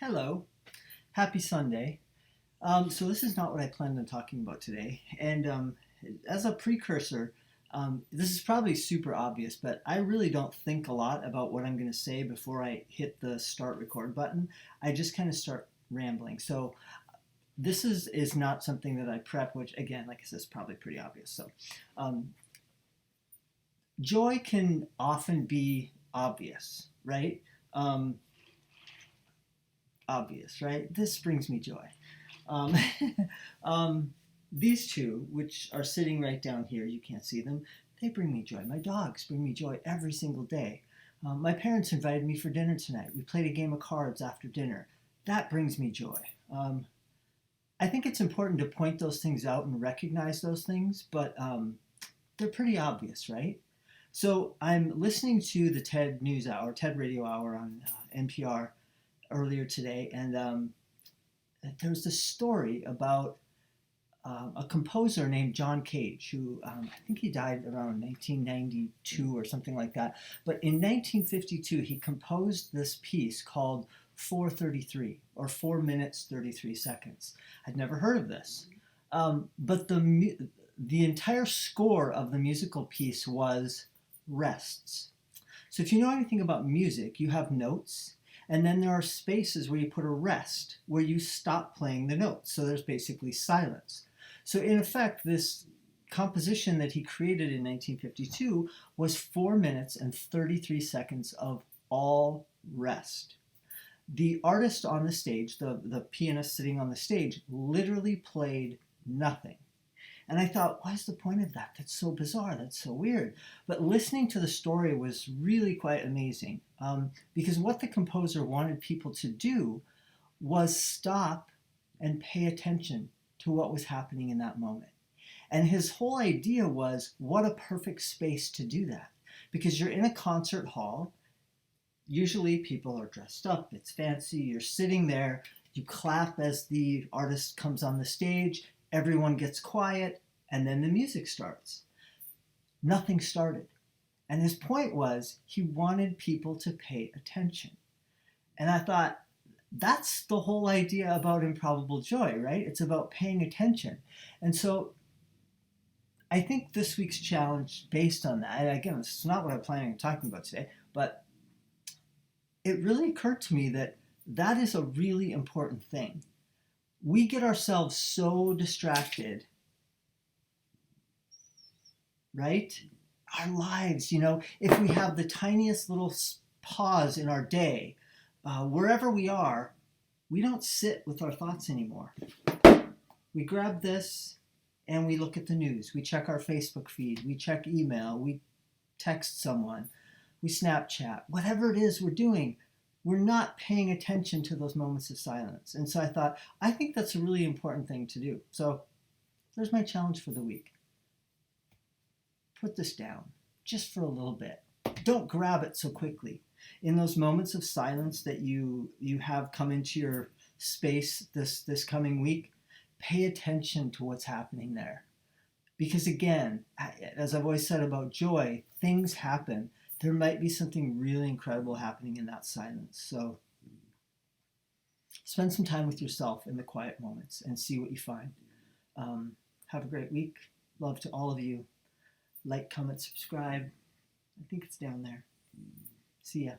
Hello, happy Sunday. So this is not what I planned on talking about today. And as a precursor, this is probably super obvious, but I really don't think a lot about what I'm going to say before I hit the start record button. I just kind of start rambling. So this is not something that I prep, which again, like I said, is probably pretty obvious. So um, joy can often be obvious, right? Um, Obvious, right? This brings me joy. Um, these two, which are sitting right down here, you can't see them, they bring me joy. My dogs bring me joy every single day. My parents invited me for dinner tonight. We played a game of cards after dinner. That brings me joy. I think it's important to point those things out and recognize those things, but they're pretty obvious, right? So I'm listening to the TED News Hour, TED Radio Hour on NPR earlier today, and there was this story about a composer named John Cage, who I think he died around 1992 or something like that. But in 1952, he composed this piece called 4:33, or 4 minutes 33 seconds. I'd never heard of this. But the entire score of the musical piece was rests. So if you know anything about music, you have notes, and then there are spaces where you put a rest, where you stop playing the notes. So there's basically silence. So in effect, this composition that he created in 1952 was 4 minutes and 33 seconds of all rest. The artist on the stage, the pianist sitting on the stage, literally played nothing. And I thought, what's the point of that? That's so bizarre. That's so weird. But listening to the story was really quite amazing, because what the composer wanted people to do was stop and pay attention to what was happening in that moment. And his whole idea was, what a perfect space to do that. Because you're in a concert hall. Usually people are dressed up. It's fancy. You're sitting there. You clap as the artist comes on the stage. Everyone gets quiet, and then the music starts. Nothing started. And his point was, he wanted people to pay attention. And I thought, that's the whole idea about improbable joy, right? It's about paying attention. And so I think this week's challenge based on that, and again, it's not what I'm planning on talking about today, but it really occurred to me that that is a really important thing. We get ourselves so distracted, right? Our lives, if we have the tiniest little pause in our day, wherever we are, we don't sit with our thoughts anymore. We grab this and we look at the news. We check our Facebook feed. We check email. We text someone. We Snapchat. Whatever it is we're doing, we're not paying attention to those moments of silence. And so I thought, I think that's a really important thing to do. So there's my challenge for the week. Put this down just for a little bit. Don't grab it so quickly. In those moments of silence that you have come into your space this coming week, pay attention to what's happening there. Because again, as I've always said about joy, things happen. There might be something really incredible happening in that silence. So spend some time with yourself in the quiet moments and see what you find. Have a great week. Love to all of you. Like, comment, subscribe. I think it's down there. See ya.